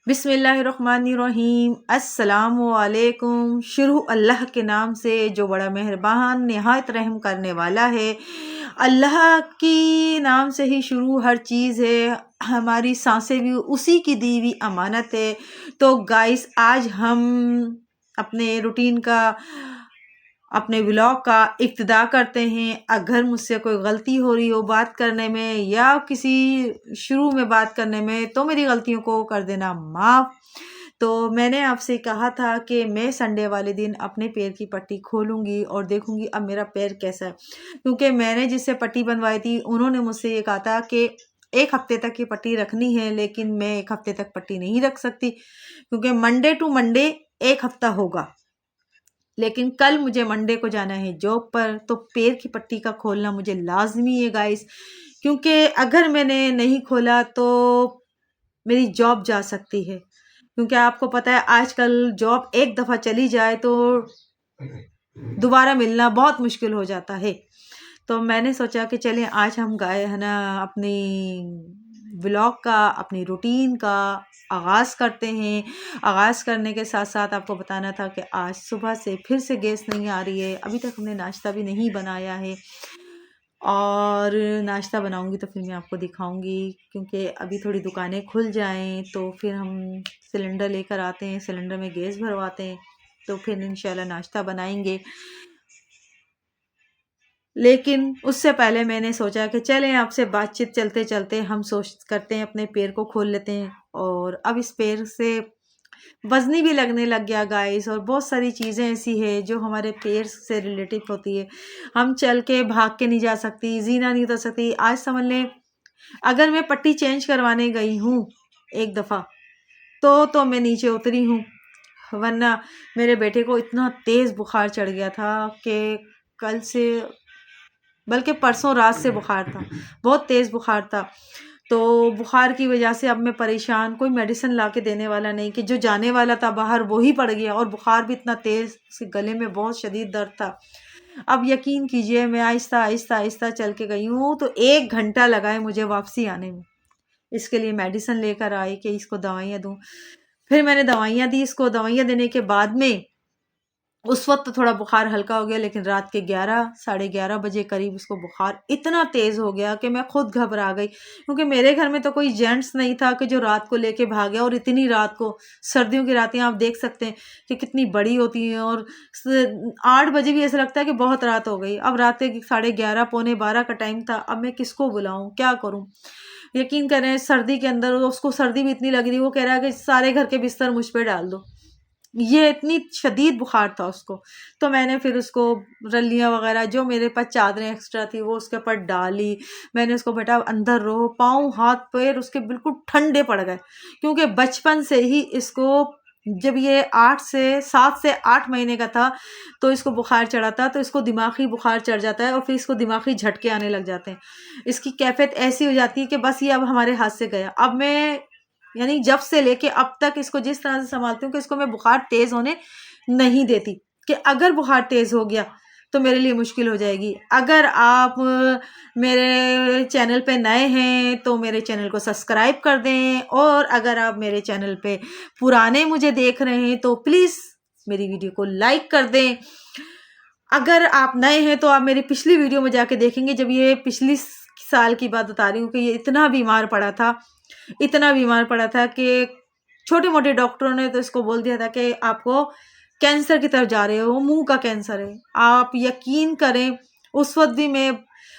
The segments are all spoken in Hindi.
बिस्मिल्लाहिर्रहमानिर्रहीम अस्सलामुअलैकुम। शुरू अल्लाह के नाम से जो बड़ा मेहरबान निहायत रहम करने वाला है। अल्लाह की नाम से ही शुरू हर चीज़ है। हमारी सांसें भी उसी की दी हुई अमानत है। तो गाइस, आज हम अपने रूटीन का, अपने व्लॉग का इब्तिदा करते हैं। अगर मुझसे कोई गलती हो रही हो बात करने में या किसी शुरू में बात करने में, तो मेरी गलतियों को कर देना माफ़। तो मैंने आपसे कहा था कि मैं संडे वाले दिन अपने पैर की पट्टी खोलूँगी और देखूँगी अब मेरा पैर कैसा है। क्योंकि मैंने जिससे पट्टी बनवाई थी, उन्होंने मुझसे ये कहा था कि 1 हफ़्ते तक ये पट्टी रखनी है, लेकिन मैं 1 हफ़्ते तक पट्टी नहीं रख सकती क्योंकि मंडे टू मंडे 1 हफ़्ता होगा। लेकिन कल मुझे मंडे को जाना है जॉब पर, तो पैर की पट्टी का खोलना मुझे लाज़मी है गाइस, क्योंकि अगर मैंने नहीं खोला तो मेरी जॉब जा सकती है। क्योंकि आपको पता है आजकल जॉब एक दफ़ा चली जाए तो दोबारा मिलना बहुत मुश्किल हो जाता है। तो मैंने सोचा कि चलें आज हम गए है ना अपनी व्लॉग का, अपनी रूटीन का आगाज़ करते हैं। आगाज़ करने के साथ साथ आपको बताना था कि आज सुबह से फिर से गैस नहीं आ रही है। अभी तक हमने नाश्ता भी नहीं बनाया है और नाश्ता बनाऊंगी तो फिर मैं आपको दिखाऊंगी, क्योंकि अभी थोड़ी दुकानें खुल जाएं तो फिर हम सिलेंडर लेकर आते हैं, सिलेंडर में गैस भरवाते हैं, तो फिर इंशाल्लाह नाश्ता बनाएंगे। लेकिन उससे पहले मैंने सोचा कि चलें आपसे बातचीत चलते चलते हम सोच करते हैं अपने पैर को खोल लेते हैं। और अब इस पैर से वज़नी भी लगने लग गया गाइस, और बहुत सारी चीज़ें ऐसी है जो हमारे पैर से रिलेटिव होती है। हम चल के भाग के नहीं जा सकती, जीना नहीं उतर सकती। आज समझ लें अगर मैं पट्टी चेंज करवाने गई हूँ एक दफ़ा तो मैं नीचे उतरी हूँ, वरना मेरे बेटे को इतना तेज़ बुखार चढ़ गया था कि कल से, बल्कि परसों रात से बुखार था, बहुत तेज़ बुखार था। तो बुखार की वजह से अब मैं परेशान, कोई मेडिसिन ला के देने वाला नहीं, कि जो जाने वाला था बाहर वो ही पड़ गया, और बुखार भी इतना तेज़ से गले में बहुत शदीद दर्द था। अब यकीन कीजिए मैं आहिस्ता आहिस्ता आहिस्ता चल के गई हूँ, तो 1 घंटा लगा है मुझे वापसी आने में। इसके लिए मेडिसिन लेकर आई कि इसको दवाइयाँ दूँ। फिर मैंने दवाइयाँ दी इसको, दवाइयाँ देने के बाद में उस वक्त तो थोड़ा बुखार हल्का हो गया, लेकिन रात के 11 साढ़े 11 बजे करीब इसको बुखार इतना तेज़ हो गया कि मैं खुद घबरा गई, क्योंकि मेरे घर में तो कोई जेंट्स नहीं था कि जो रात को लेके भागे। और इतनी रात को, सर्दियों की रातें आप देख सकते हैं कि कितनी बड़ी होती हैं, और 8 बजे भी ऐसा लगता है कि बहुत रात हो गई। अब रात के साढ़े 11 पौने 12 का टाइम था। अब मैं किसको बुलाऊं, क्या करूं? यकीन करें सर्दी के अंदर उसको सर्दी भी इतनी लग रही, वो कह रहा है कि सारे घर के बिस्तर मुझ पे डाल दो, ये इतनी शदीद बुखार था उसको। तो मैंने फिर उसको रलियाँ वगैरह जो मेरे पास चादरें एक्स्ट्रा थी वो उसके ऊपर डाली। मैंने उसको बेटा अंदर रहो, पाँव हाथ पैर उसके बिल्कुल ठंडे पड़ गए, क्योंकि बचपन से ही इसको, जब ये 7 से 8 महीने का था तो इसको बुखार चढ़ा था। तो इसको दिमागी बुखार चढ़ जाता है और फिर इसको दिमागी झटके आने लग जाते हैं। इसकी कैफियत ऐसी हो जाती है कि बस ये अब हमारे हाथ से गया। अब मैं यानी जब से लेके अब तक इसको जिस तरह से संभालती हूँ कि इसको मैं बुखार तेज़ होने नहीं देती, कि अगर बुखार तेज़ हो गया तो मेरे लिए मुश्किल हो जाएगी। अगर आप मेरे चैनल पे नए हैं तो मेरे चैनल को सब्सक्राइब कर दें, और अगर आप मेरे चैनल पे पुराने मुझे देख रहे हैं तो प्लीज़ मेरी वीडियो को लाइक कर दें। अगर आप नए हैं तो आप मेरी पिछली वीडियो में जाके देखेंगे, जब ये पिछली साल की बात बता रही हूँ कि ये इतना बीमार पड़ा था, इतना बीमार पड़ा था कि छोटे मोटे डॉक्टरों ने तो इसको बोल दिया था कि आपको कैंसर की तरफ जा रहे हो, मुंह का कैंसर है। आप यकीन करें उस वक्त भी मैं,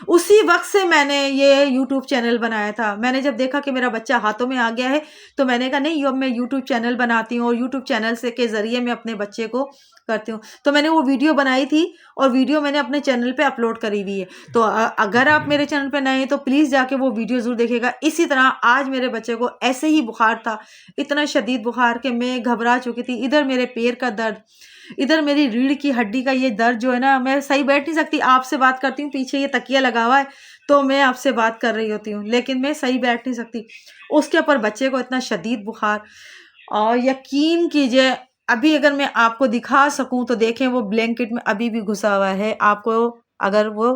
उसी वक्त से मैंने ये यूट्यूब चैनल बनाया था। मैंने जब देखा कि मेरा बच्चा हाथों में आ गया है तो मैंने कहा नहीं, अब मैं यूट्यूब चैनल बनाती हूँ और यूट्यूब चैनल से के ज़रिए मैं अपने बच्चे को करती हूँ। तो मैंने वो वीडियो बनाई थी और वीडियो मैंने अपने चैनल पे अपलोड करी हुई है। तो अगर आप मेरे चैनल पे नए हैं तो प्लीज़ जाके वो वीडियो ज़रूर देखिएगा। इसी तरह आज मेरे बच्चे को ऐसे ही बुखार था, इतना शदीद बुखार कि मैं घबरा चुकी थी। इधर मेरे पैर का दर्द, इधर मेरी रीढ़ की हड्डी का ये दर्द जो है ना, मैं सही बैठ नहीं सकती। आपसे बात करती हूँ, पीछे ये तकिया लगा हुआ है तो मैं आपसे बात कर रही होती हूँ, लेकिन मैं सही बैठ नहीं सकती। उसके ऊपर बच्चे को इतना शदीद बुखार, और यकीन कीजिए अभी अगर मैं आपको दिखा सकूं तो देखें, वो ब्लैंकेट में अभी भी घुसा हुआ है। आपको अगर वो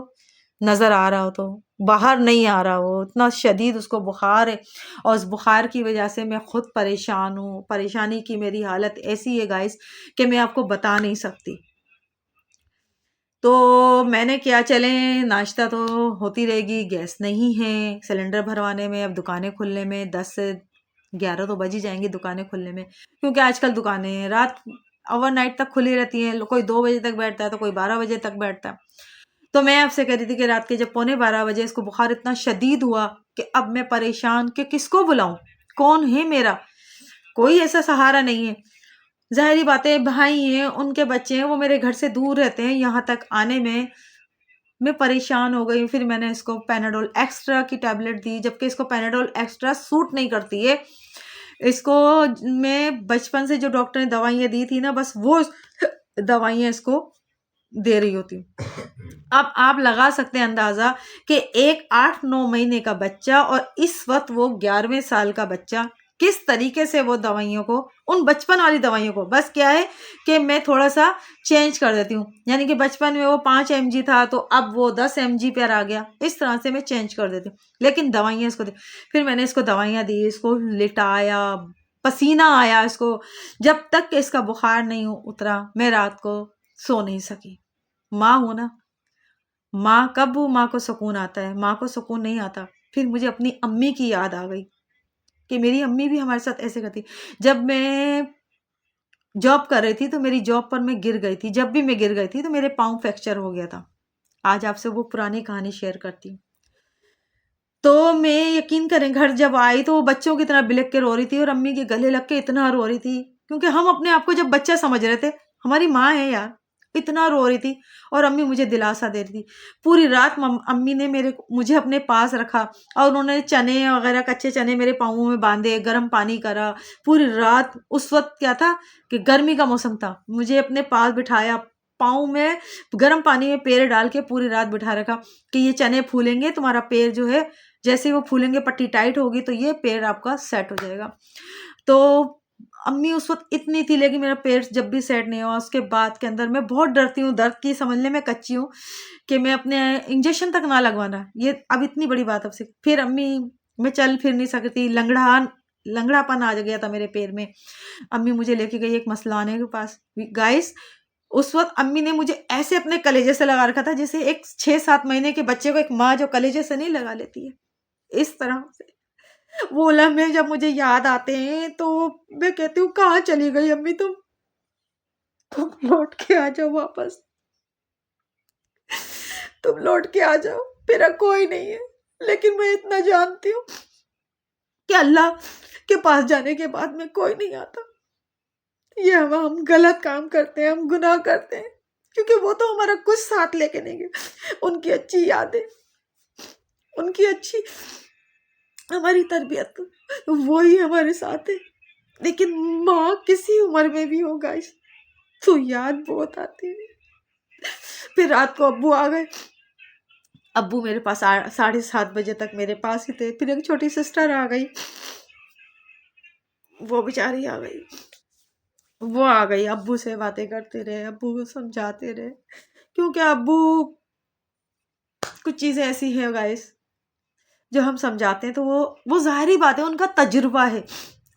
नज़र आ रहा हो तो, बाहर नहीं आ रहा हो, इतना शदीद उसको बुखार है। और उस बुखार की वजह से मैं खुद परेशान हूँ। परेशानी की मेरी हालत ऐसी है गाइस कि मैं आपको बता नहीं सकती। तो मैंने किया, चलें नाश्ता तो होती रहेगी, गैस नहीं है, सिलेंडर भरवाने में, अब दुकानें खुलने में 10 से 11 तो बज ही जाएंगी दुकानें खुलने में, क्योंकि आजकल दुकानें रात ओवरनाइट तक खुली रहती हैं। कोई 2 बजे तक बैठता है तो कोई 12 बजे तक बैठता है। तो मैं आपसे कह रही थी कि रात के जब 11:45 बजे इसको बुखार इतना शदीद हुआ कि अब मैं परेशान कि किसको बुलाऊं, कौन है मेरा, कोई ऐसा सहारा नहीं है। ज़ाहिर-सी बात है, भाई हैं, उनके बच्चे हैं, वो मेरे घर से दूर रहते हैं, यहाँ तक आने में मैं परेशान हो गई। फिर मैंने इसको पैनाडोल एक्स्ट्रा की टैबलेट दी, जबकि इसको पैनाडोल एक्स्ट्रा सूट नहीं करती है। इसको मैं बचपन से जो डॉक्टर ने दवाइयाँ दी थी ना, बस वो दवाइयाँ इसको दे रही होती हूँ। अब आप लगा सकते हैं अंदाज़ा कि एक 8-9 महीने का बच्चा और इस वक़्त वो 11वें साल का बच्चा किस तरीके से वो दवाइयों को, उन बचपन वाली दवाइयों को, बस क्या है कि मैं थोड़ा-सा चेंज कर देती हूँ। यानी कि बचपन में वो 5 एमजी था तो अब वो 10 एमजी पर आ गया। इस तरह से मैं चेंज कर देती हूँ। लेकिन दवाइयाँ इसको दी। फिर मैंने इसको दवाइयाँ दी, इसको लिटाया, पसीना आया इसको। जब तक कि इसका बुखार नहीं उतरा, मैं रात को सो नहीं सकी। माँ हूँ ना, माँ को सुकून आता है, माँ को सुकून नहीं आता। फिर मुझे अपनी अम्मी की याद आ गई कि मेरी अम्मी भी हमारे साथ ऐसे करती। जब मैं जॉब कर रही थी तो मेरी जॉब पर मैं गिर गई थी। जब भी मैं गिर गई थी तो मेरे पाँव फ्रैक्चर हो गया था। आज आपसे वो पुरानी कहानी शेयर करती हूँ। तो मैं, यकीन करें, घर जब आई तो वो बच्चों की तरह बिलख के रो रही थी और अम्मी के गले लग के इतना रो रही थी, क्योंकि हम अपने आप को जब बच्चा समझ रहे थे, हमारी माँ है यार, इतना रो रही थी और अम्मी मुझे दिलासा दे रही थी। पूरी रात अम्मी ने मुझे अपने पास रखा और उन्होंने चने वगैरह, कच्चे चने मेरे पाँवों में बांधे, गर्म पानी करा पूरी रात। उस वक्त क्या था कि गर्मी का मौसम था, मुझे अपने पास बिठाया, पाँव में गर्म पानी में पैर डाल के पूरी रात बिठा रखा कि ये चने फूलेंगे, तुम्हारा पैर जो है, जैसे ही वो फूलेंगे, पट्टी टाइट होगी तो ये पैर आपका सेट हो जाएगा। तो अम्मी उस वक़्त इतनी थी, लेकिन मेरा पैर जब भी सेट नहीं हुआ, उसके बाद के अंदर मैं बहुत डरती हूँ, दर्द की समझ ले मैं कच्ची हूँ कि मैं अपने इंजेक्शन तक ना लगवाना, ये अब इतनी बड़ी बात अब से। फिर अम्मी, मैं चल फिर नहीं सकती, लंगड़ापन आ गया था मेरे पैर में। अम्मी मुझे लेके गई एक मसलाने के पास। गाइस, उस वक़्त अम्मी ने मुझे ऐसे अपने कलेजे से लगा रखा था जैसे एक 6-7 महीने के बच्चे को एक माँ जो कलेजे से नहीं लगा लेती है, इस तरह से। वो लम्हे जब मुझे याद आते हैं तो मैं कहती हूँ, कहाँ चली गई अम्मी तुम? तुम लौट के आ जाओ वापस। तुम लौट के आ जाओ, मेरा कोई नहीं है। लेकिन मैं इतना जानती हूँ कि अल्लाह के पास जाने के बाद में कोई नहीं आता। ये हम गलत काम करते हैं, हम गुनाह करते हैं, क्योंकि वो तो हमारा कुछ साथ लेके नहीं गए। उनकी अच्छी यादें, उनकी अच्छी हमारी तरबियत, वो ही हमारे साथ है। लेकिन माँ किसी उम्र में भी हो गाइस, तो याद बहुत आती है। फिर रात को अब्बू आ गए। अब्बू मेरे पास 7:30 बजे तक मेरे पास ही थे। फिर एक छोटी सिस्टर आ गई, वो बेचारी आ गई। वो आ गई, अब्बू से बातें करते रहे, अब्बू को समझाते रहे, क्योंकि अब्बू, कुछ चीज़ें ऐसी है गाइस जो हम समझाते हैं तो वो ज़ाहिरी बात है, उनका तजुर्बा है,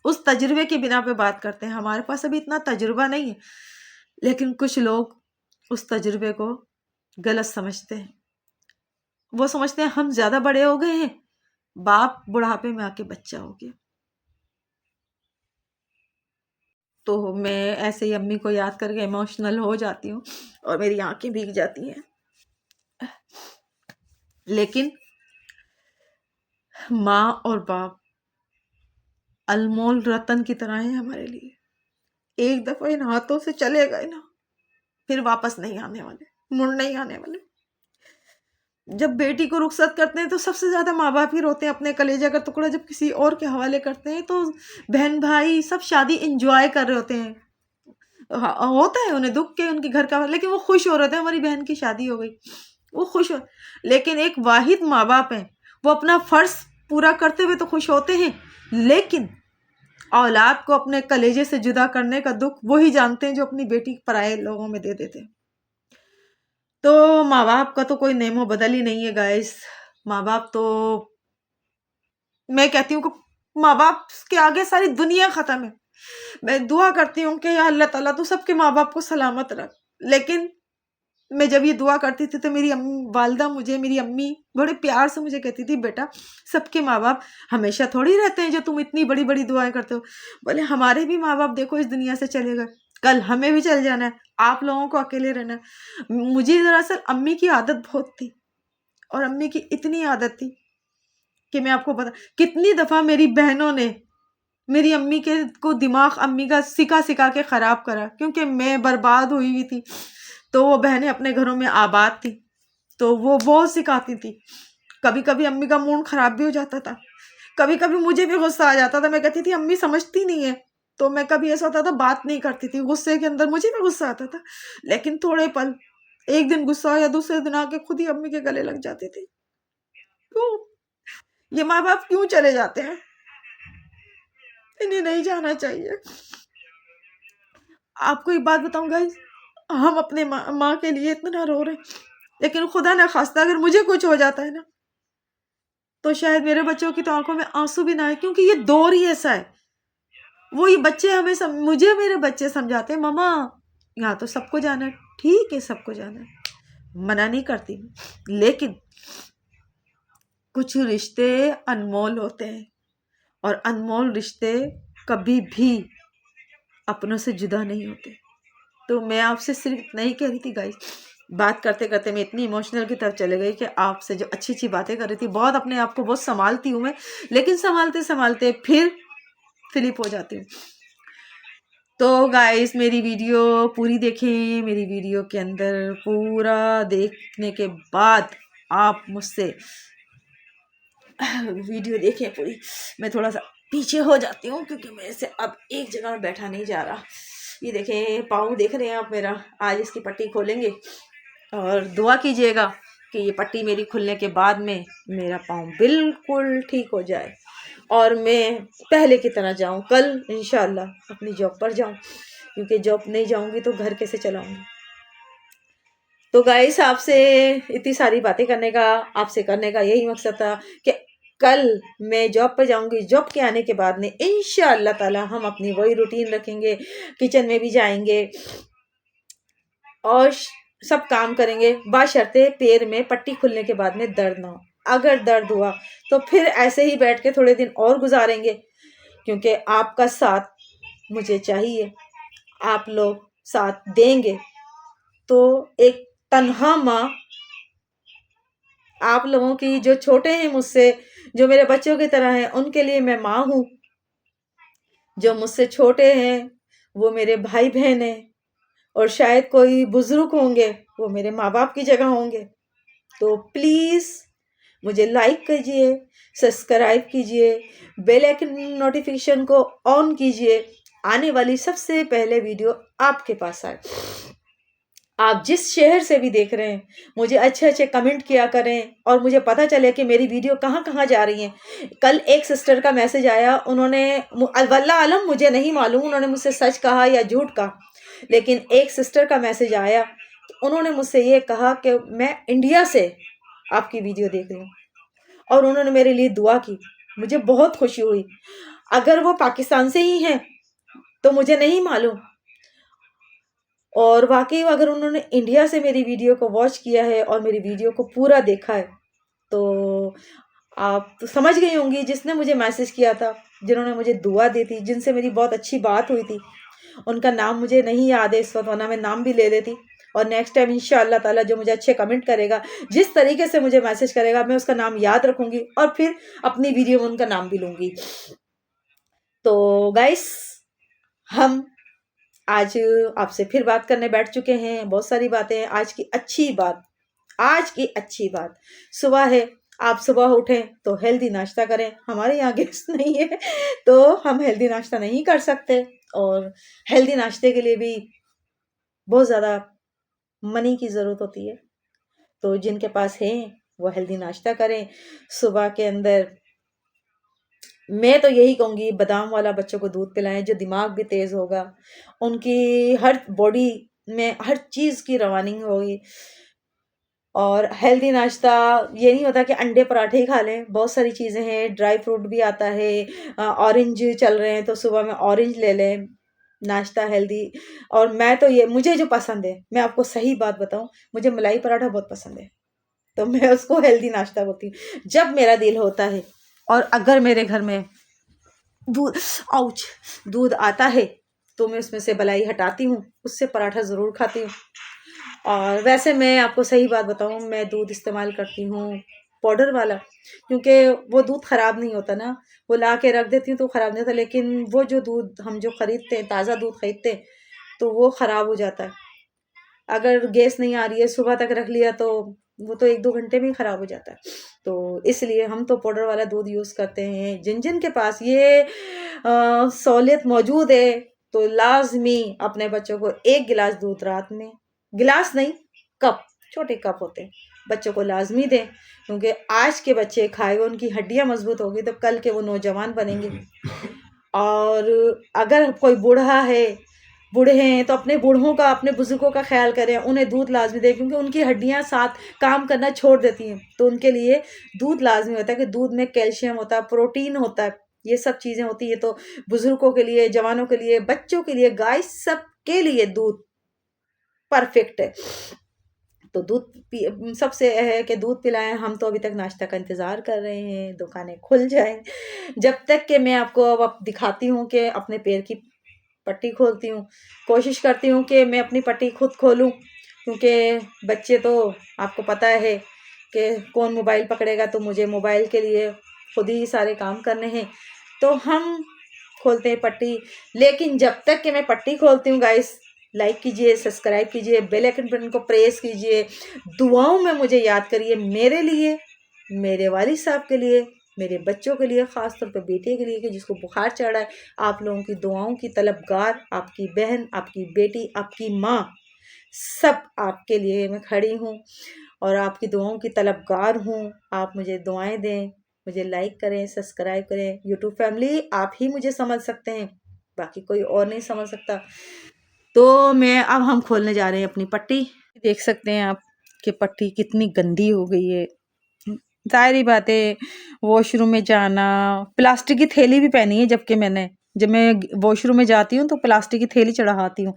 उस तजुर्बे के बिना पे बात करते हैं। हमारे पास अभी इतना तजुर्बा नहीं है, लेकिन कुछ लोग उस तजुर्बे को गलत समझते हैं। वो समझते हैं हम ज़्यादा बड़े हो गए हैं, बाप बुढ़ापे में आके बच्चा हो गया। तो मैं ऐसे ही अम्मी को याद करके इमोशनल हो जाती हूँ और मेरी आंखें भीग जाती हैं। लेकिन माँ और बाप अनमोल रतन की तरह है हमारे लिए। एक दफा इन हाथों से चले गए ना, फिर वापस नहीं आने वाले, मुड़ नहीं आने वाले। जब बेटी को रुखसत करते हैं तो सबसे ज्यादा माँ बाप ही रोते हैं, अपने कलेजा का टुकड़ा जब किसी और के हवाले करते हैं तो बहन भाई सब शादी एंजॉय कर रहे होते हैं। होता है उन्हें दुख के उनके घर का, लेकिन वो खुश हो रहे थे हमारी बहन की शादी हो गई, वो खुश हो। लेकिन एक वाहिद माँ बाप है, वो अपना फर्ज पूरा करते हुए तो खुश होते हैं, लेकिन औलाद को अपने कलेजे से जुदा करने का दुख वही जानते हैं जो अपनी बेटी पराये लोगों में दे देते हैं। तो माँ बाप का तो कोई नेमो बदल ही नहीं है गाइस। माँ बाप तो मैं कहती हूँ कि माँ बाप के आगे सारी दुनिया खत्म है। मैं दुआ करती हूँ कि या अल्लाह ताला तू सबके माँ बाप को सलामत रख। लेकिन मैं जब ये दुआ करती थी तो मेरी वालदा मुझे, मेरी अम्मी बड़े प्यार से मुझे कहती थी, बेटा सबके माँ बाप हमेशा थोड़ी रहते हैं जो तुम इतनी बड़ी बड़ी दुआएं करते हो। बोले हमारे भी माँ बाप देखो इस दुनिया से चले गए, कल हमें भी चल जाना है, आप लोगों को अकेले रहना है। मुझे दरअसल अम्मी की आदत बहुत थी, और अम्मी की इतनी आदत थी कि मैं आपको बता, कितनी दफ़ा मेरी बहनों ने मेरी अम्मी के को दिमाग अम्मी का सिखा सिखा के ख़राब करा, क्योंकि मैं बर्बाद हुई हुई थी। तो वो बहनें अपने घरों में आबाद थी, तो वो बहुत सिखाती थी। कभी कभी अम्मी का मूड खराब भी हो जाता था, कभी कभी मुझे भी गुस्सा आ जाता था। मैं कहती थी अम्मी समझती नहीं है, तो मैं कभी ऐसा होता था बात नहीं करती थी, गुस्से के अंदर मुझे भी गुस्सा आता था। लेकिन थोड़े पल, एक दिन गुस्सा या दूसरे दिन आके खुद ही अम्मी के गले लग जाती थी। क्यों ये माँ बाप क्यों चले जाते हैं? इन्हें नहीं जाना चाहिए। आपको एक बात बताऊं गाइस, हम अपने माँ के लिए इतना रो रहे हैं, लेकिन खुदा ना खास्ता अगर मुझे कुछ हो जाता है ना, तो शायद मेरे बच्चों की तो आंखों में आंसू भी ना आए, क्योंकि ये दौर ही ऐसा है। वो ये बच्चे हमें मुझे मेरे बच्चे समझाते हैं, मम्मा यहाँ तो सबको जाना है। ठीक है, सबको जाना है, मना नहीं करती, लेकिन कुछ रिश्ते अनमोल होते हैं, और अनमोल रिश्ते कभी भी अपनों से जुदा नहीं होते। तो मैं आपसे सिर्फ इतना ही कह रही थी गाइस, बात करते करते मैं इतनी इमोशनल की तरफ चले गई कि आपसे जो अच्छी अच्छी बातें कर रही थी, बहुत अपने आप को बहुत संभालती हूँ मैं, लेकिन संभालते संभालते फिर फ्लिप हो जाती हूँ। तो गाइस मेरी वीडियो पूरी देखें, मेरी वीडियो के अंदर पूरा देखने के बाद आप मुझसे वीडियो देखें पूरी। मैं थोड़ा सा पीछे हो जाती हूँ क्योंकि मेरे से अब एक जगह में बैठा नहीं जा रहा। ये देखें पाँव देख रहे हैं आप मेरा, आज इसकी पट्टी खोलेंगे, और दुआ कीजिएगा कि ये पट्टी मेरी खुलने के बाद में मेरा पाँव बिल्कुल ठीक हो जाए और मैं पहले की तरह जाऊँ कल इंशाल्लाह अपनी जॉब पर जाऊँ, क्योंकि जॉब नहीं जाऊँगी तो घर कैसे चलाऊँगी। तो गाइस आपसे इतनी सारी बातें करने का, आपसे करने का यही मकसद था कि कल मैं जॉब पर जाऊंगी, जॉब के आने के बाद में इंशाअल्लाह ताला हम अपनी वही रूटीन रखेंगे, किचन में भी जाएंगे और सब काम करेंगे, बशर्ते पैर में पट्टी खुलने के बाद में दर्द ना हो। अगर दर्द हुआ तो फिर ऐसे ही बैठ के थोड़े दिन और गुजारेंगे, क्योंकि आपका साथ मुझे चाहिए, आप लोग साथ देंगे तो एक तन्हा माँ, आप लोगों की जो छोटे हैं मुझसे, जो मेरे बच्चों की तरह हैं, उनके लिए मैं माँ हूँ। जो मुझसे छोटे हैं वो मेरे भाई बहन हैं, और शायद कोई बुजुर्ग होंगे वो मेरे माँ बाप की जगह होंगे। तो प्लीज़ मुझे लाइक कीजिए, सब्सक्राइब कीजिए, बेल आइकन नोटिफिकेशन को ऑन कीजिए, आने वाली सबसे पहले वीडियो आपके पास आए। आप जिस शहर से भी देख रहे हैं मुझे अच्छे अच्छे कमेंट किया करें, और मुझे पता चले कि मेरी वीडियो कहाँ कहाँ जा रही है। कल एक सिस्टर का मैसेज आया, उन्होंने वल्लाह आलम मुझे नहीं मालूम उन्होंने मुझसे सच कहा या झूठ कहा, लेकिन एक सिस्टर का मैसेज आया, उन्होंने मुझसे ये कहा कि मैं इंडिया से आपकी वीडियो देख रही हूँ, और उन्होंने मेरे लिए दुआ की। मुझे बहुत खुशी हुई। अगर वो पाकिस्तान से ही हैं तो मुझे नहीं मालूम, और वाकई अगर उन्होंने इंडिया से मेरी वीडियो को वॉच किया है और मेरी वीडियो को पूरा देखा है, तो आप तो समझ गई होंगी जिसने मुझे मैसेज किया था, जिन्होंने मुझे दुआ दी थी, जिनसे मेरी बहुत अच्छी बात हुई थी। उनका नाम मुझे नहीं याद है इस वक्त, वरना मैं नाम भी ले लेती। और नेक्स्ट टाइम इंशाअल्लाह ताला जो मुझे अच्छे कमेंट करेगा, जिस तरीके से मुझे मैसेज करेगा, मैं उसका नाम याद रखूंगी और फिर अपनी वीडियो में उनका नाम भी लूंगी। तो गाइस हम आज आपसे फिर बात करने बैठ चुके हैं, बहुत सारी बातें। आज की अच्छी बात, आज की अच्छी बात, सुबह है, आप सुबह उठें तो हेल्दी नाश्ता करें। हमारे यहाँ गेस्ट नहीं है तो हम हेल्दी नाश्ता नहीं कर सकते, और हेल्दी नाश्ते के लिए भी बहुत ज़्यादा मनी की ज़रूरत होती है। तो जिनके पास है वो हेल्दी नाश्ता करें। सुबह के अंदर मैं तो यही कहूँगी बादाम वाला बच्चों को दूध पिलाएं, जो दिमाग भी तेज़ होगा, उनकी हर बॉडी में हर चीज़ की रवानिंग होगी। और हेल्दी नाश्ता ये नहीं होता कि अंडे पराठे ही खा लें, बहुत सारी चीज़ें हैं, ड्राई फ्रूट भी आता है, ऑरेंज चल रहे हैं तो सुबह में ऑरेंज ले लें, नाश्ता हेल्दी। और मैं तो ये मुझे जो पसंद है, मैं आपको सही बात बताऊं, मुझे मलाई पराठा बहुत पसंद है, तो मैं उसको हेल्दी नाश्ता बोलती हूँ। जब मेरा दिल होता है और अगर मेरे घर में दूध आउच दूध आता है तो मैं उसमें से मलाई हटाती हूँ, उससे पराठा ज़रूर खाती हूँ। और वैसे मैं आपको सही बात बताऊँ, मैं दूध इस्तेमाल करती हूँ पाउडर वाला, क्योंकि वो दूध ख़राब नहीं होता ना, वो ला के रख देती हूँ तो ख़राब नहीं होता, लेकिन वो जो दूध हम जो ख़रीदते हैं, ताज़ा दूध ख़रीदते हैं, तो वो ख़राब हो जाता है। अगर गैस नहीं आ रही है, सुबह तक रख लिया तो वो तो 1-2 घंटे में ही ख़राब हो जाता है। तो इसलिए हम तो पाउडर वाला दूध यूज़ करते हैं। जिन जिन के पास ये सहूलियत मौजूद है तो लाज़मी अपने बच्चों को 1 गिलास दूध रात में, गिलास नहीं, कप, छोटे कप होते हैं, बच्चों को लाज़मी दें, क्योंकि आज के बच्चे खाएँगे, उनकी हड्डियाँ मज़बूत होगी तो कल के वो नौजवान बनेंगे। और अगर कोई बूढ़े हैं तो अपने बूढ़ों का, अपने बुजुर्गों का ख्याल करें, उन्हें दूध लाजमी दें, क्योंकि उनकी हड्डियां साथ काम करना छोड़ देती हैं, तो उनके लिए दूध लाजमी होता है कि दूध में कैल्शियम होता है, प्रोटीन होता है, ये सब चीज़ें होती है। तो बुजुर्गों के लिए, जवानों के लिए, बच्चों के लिए, गाय, सबके लिए दूध परफेक्ट है। तो सबसे है कि दूध पिलाएं। हम तो अभी तक नाश्ता का इंतज़ार कर रहे हैं, दुकानें खुल जाएं, जब तक कि मैं आपको अब दिखाती हूँ कि अपने पैर की पट्टी खोलती हूँ। कोशिश करती हूँ कि मैं अपनी पट्टी खुद खोलूँ, क्योंकि बच्चे तो आपको पता है कि कौन मोबाइल पकड़ेगा, तो मुझे मोबाइल के लिए खुद ही सारे काम करने हैं, तो हम खोलते हैं पट्टी। लेकिन जब तक कि मैं पट्टी खोलती हूँ गाइस, लाइक कीजिए, सब्सक्राइब कीजिए, बेल आइकन बटन को प्रेस कीजिए, दुआओं में मुझे याद करिए, मेरे लिए, मेरे वालिद साहब के लिए, मेरे बच्चों के लिए, ख़ास तौर पे बेटे के लिए कि जिसको बुखार चढ़ा है। आप लोगों की दुआओं की तलबगार, आपकी बहन, आपकी बेटी, आपकी माँ, सब आपके लिए मैं खड़ी हूँ और आपकी दुआओं की तलबगार हूँ। आप मुझे दुआएं दें, मुझे लाइक करें, सब्सक्राइब करें। यूट्यूब फैमिली आप ही मुझे समझ सकते हैं, बाकी कोई और नहीं समझ सकता। तो मैं अब हम खोलने जा रहे हैं अपनी पट्टी। देख सकते हैं आप कि पट्टी कितनी गंदी हो गई है। ज़ाहिर बात है, वॉशरूम में जाना, प्लास्टिक की थैली भी पहनी है, जब मैं वॉशरूम में जाती हूँ तो प्लास्टिक की थैली चढ़ाती हूँ।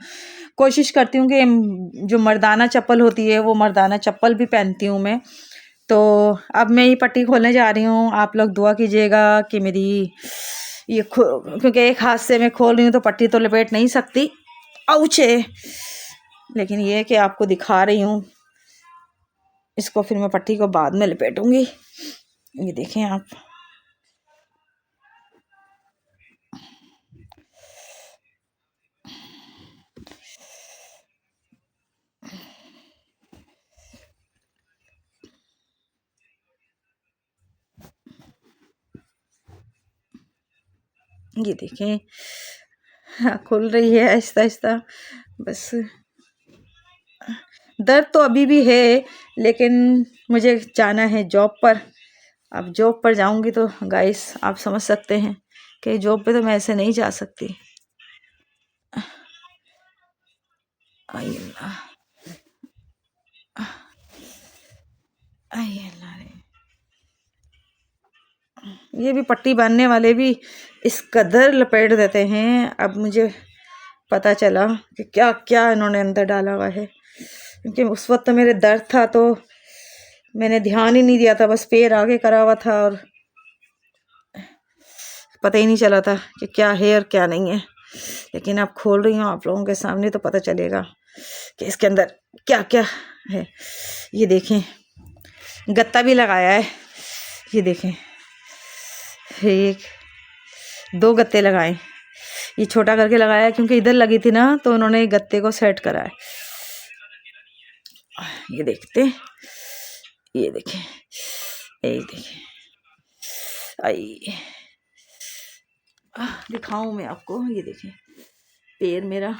कोशिश करती हूँ कि जो मर्दाना चप्पल होती है वो मर्दाना चप्पल भी पहनती हूँ मैं। तो अब मैं ये पट्टी खोलने जा रही हूँ। आप लोग दुआ कीजिएगा कि मेरी ये क्योंकि एक हाथ से मैं खोल रही हूँ तो पट्टी तो लपेट नहीं सकती, आउचे, लेकिन ये है कि आपको दिखा रही हूँ। इसको फिर मैं पट्टी को बाद में लपेटूंगी। ये देखें आप, ये देखें, हाँ, खुल रही है आहिस्ता आहिस्ता। बस दर्द तो अभी भी है, लेकिन मुझे जाना है जॉब पर। अब जॉब पर जाऊंगी तो गाइस आप समझ सकते हैं कि जॉब पे तो मैं ऐसे नहीं जा सकती। आई अल्लाह, आई अल्लाह रे। ये भी पट्टी बांधने वाले भी इस कदर लपेट देते हैं। अब मुझे पता चला कि क्या क्या इन्होंने अंदर डाला हुआ है, क्योंकि उस वक्त तो मेरे दर्द था तो मैंने ध्यान ही नहीं दिया था, बस पैर आगे करा हुआ था और पता ही नहीं चला था कि क्या है और क्या नहीं है। लेकिन अब खोल रही हूँ आप लोगों के सामने तो पता चलेगा कि इसके अंदर क्या क्या है। ये देखें, गत्ता भी लगाया है। ये देखें, एक 2 गत्ते लगाए। ये छोटा करके लगाया क्योंकि इधर लगी थी ना, तो उन्होंने गत्ते को सेट करा है। ये देखते, ये देखें, ये देखें, आई दिखाऊं मैं आपको। ये देखें, पैर मेरा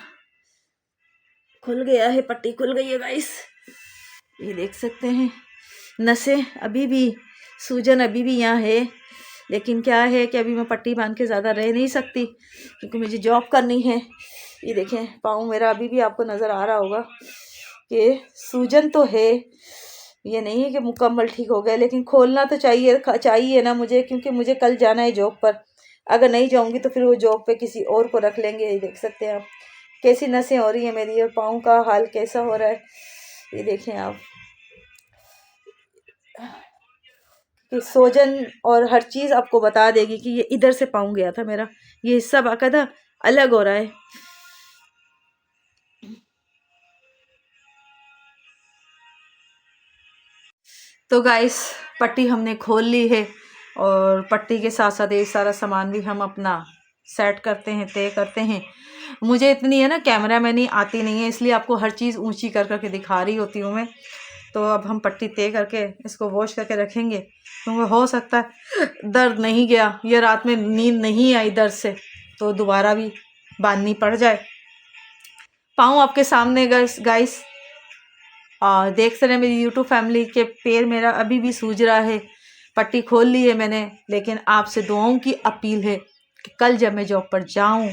खुल गया है, पट्टी खुल गई है गाइस, ये देख सकते हैं। नसें अभी भी, सूजन अभी भी यहाँ है, लेकिन क्या है कि अभी मैं पट्टी बांध के ज़्यादा रह नहीं सकती क्योंकि मुझे जॉब करनी है। ये देखें, पाँव मेरा अभी भी आपको नज़र आ रहा होगा कि सूजन तो है, ये नहीं है कि मुकम्मल ठीक हो गया, लेकिन खोलना तो चाहिए ना मुझे, क्योंकि मुझे कल जाना है जॉब पर। अगर नहीं जाऊंगी तो फिर वो जॉब पे किसी और को रख लेंगे। ये देख सकते हैं आप कैसी नसें हो रही है मेरी, और पाँव का हाल कैसा हो रहा है ये देखें आप, कि सोजन और हर चीज़ आपको बता देगी कि ये इधर से पाँव गया था मेरा, ये हिस्सा बाकायदा अलग हो रहा है। तो गाइस पट्टी हमने खोल ली है, और पट्टी के साथ साथ ये सारा सामान भी हम अपना सेट करते हैं, तय करते हैं। मुझे इतनी है ना कैमरामैनी आती नहीं है, इसलिए आपको हर चीज़ ऊंची कर करके दिखा रही होती हूँ मैं। तो अब हम पट्टी तय करके इसको वॉश करके रखेंगे, क्योंकि हो सकता है दर्द नहीं गया या रात में नींद नहीं आई दर्द से, तो दोबारा भी बांधनी पड़ जाए। पाँव आपके सामने गाइस, और देख रहे हैं मेरी यूट्यूब फैमिली के पैर मेरा अभी भी सूज रहा है। पट्टी खोल ली है मैंने, लेकिन आपसे दुआओं की अपील है कि कल जब मैं जॉब पर जाऊं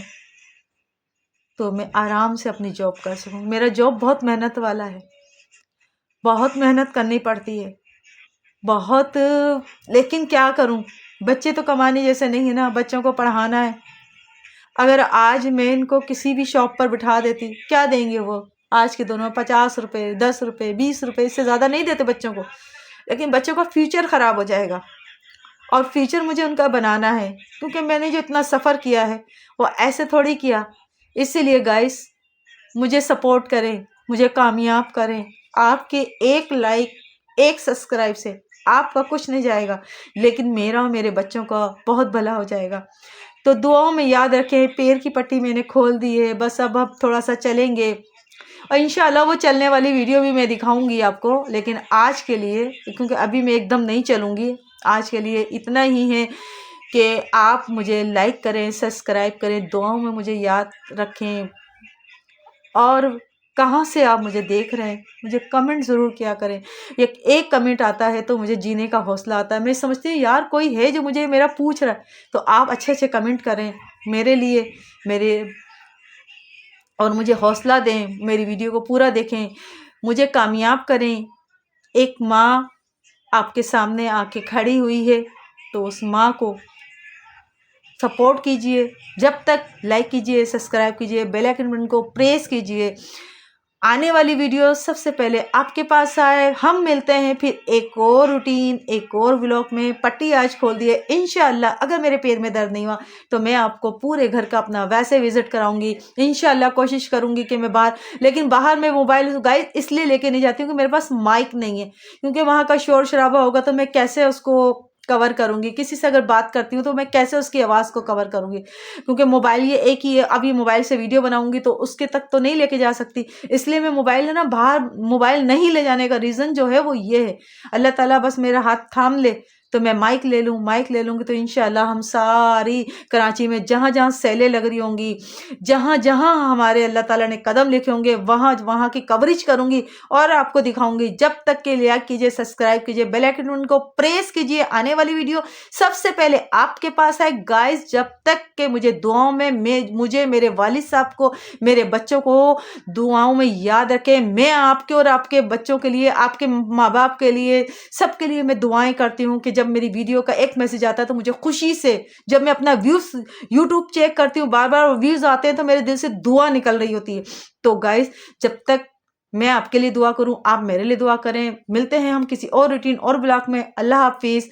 तो मैं आराम से अपनी जॉब कर सकूं। मेरा जॉब बहुत मेहनत वाला है, बहुत मेहनत करनी पड़ती है, बहुत। लेकिन क्या करूं, बच्चे तो कमाने जैसे नहीं है ना, बच्चों को पढ़ाना है। अगर आज मैं इनको किसी भी शॉप पर बिठा देती, क्या देंगे वो आज के दिनों में? 50 रुपये, 10 रुपये, 20 रुपये, इससे ज़्यादा नहीं देते बच्चों को। लेकिन बच्चों का फ्यूचर ख़राब हो जाएगा, और फ्यूचर मुझे उनका बनाना है, क्योंकि मैंने जो इतना सफ़र किया है वो ऐसे थोड़ी किया। इसीलिए गाइस मुझे सपोर्ट करें, मुझे कामयाब करें। आपके एक लाइक, एक सब्सक्राइब से आपका कुछ नहीं जाएगा, लेकिन मेरा और मेरे बच्चों का बहुत भला हो जाएगा। तो दुआओं में याद रखें। पैर की पट्टी मैंने खोल दी है, बस अब थोड़ा सा चलेंगे, और इंशाल्लाह वो चलने वाली वीडियो भी मैं दिखाऊंगी आपको। लेकिन आज के लिए, क्योंकि अभी मैं एकदम नहीं चलूँगी, आज के लिए इतना ही है कि आप मुझे लाइक करें, सब्सक्राइब करें, दुआओं में मुझे याद रखें। और कहाँ से आप मुझे देख रहे हैं मुझे कमेंट ज़रूर किया करें। एक कमेंट आता है तो मुझे जीने का हौसला आता है। मैं समझती हूँ यार कोई है जो मुझे मेरा पूछ रहा है, तो आप अच्छे अच्छे कमेंट करें मेरे लिए, मेरे, और मुझे हौसला दें, मेरी वीडियो को पूरा देखें, मुझे कामयाब करें। एक माँ आपके सामने आके खड़ी हुई है, तो उस माँ को सपोर्ट कीजिए। जब तक लाइक कीजिए, सब्सक्राइब कीजिए, बेल आइकन बटन को प्रेस कीजिए, आने वाली वीडियो सबसे पहले आपके पास आए। हम मिलते हैं फिर एक और रूटीन, एक और व्लॉग में। पट्टी आज खोल दी है, इंशाल्लाह अगर मेरे पैर में दर्द नहीं हुआ तो मैं आपको पूरे घर का अपना वैसे विजिट कराऊंगी। इंशाल्लाह कोशिश करूंगी कि मैं बाहर, लेकिन बाहर मैं मोबाइल गाइस इसलिए लेके नहीं जाती हूँ कि मेरे पास माइक नहीं है, क्योंकि वहाँ का शोर शराबा होगा तो मैं कैसे उसको कवर करूंगी। किसी से अगर बात करती हूँ तो मैं कैसे उसकी आवाज़ को कवर करूंगी, क्योंकि मोबाइल ये एक ही है। अब ये मोबाइल से वीडियो बनाऊंगी तो उसके तक तो नहीं लेके जा सकती, इसलिए मैं मोबाइल है ना, बाहर मोबाइल नहीं ले जाने का रीज़न जो है वो ये है। अल्लाह ताला बस मेरा हाथ थाम ले तो मैं माइक ले लूँ, माइक ले लूँगी तो इंशाल्लाह हम सारी कराची में जहाँ जहाँ सेलें लग रही होंगी, जहाँ जहाँ हमारे अल्लाह ताला ने कदम लिखे होंगे, वहाँ वहाँ की कवरेज करूँगी और आपको दिखाऊंगी। जब तक के लाइक कीजिए, सब्सक्राइब कीजिए, बेल आइकन को प्रेस कीजिए, आने वाली वीडियो सबसे पहले आपके पास है गाइस। जब तक के मुझे दुआओं में मुझे मेरे वालिद साहब को, मेरे बच्चों को दुआओं में याद रखें। मैं आपके और आपके बच्चों के लिए, आपके माँ बाप के लिए, सबके लिए मैं दुआएं करती हूँ कि जब मेरी वीडियो का एक मैसेज आता है तो मुझे खुशी से, जब मैं अपना व्यूज यूट्यूब चेक करती हूँ, बार बार व्यूज आते हैं तो मेरे दिल से दुआ निकल रही होती है। तो गाइस जब तक मैं आपके लिए दुआ करूं, आप मेरे लिए दुआ करें। मिलते हैं हम किसी और रूटीन और ब्लॉग में। अल्लाह हाफिज।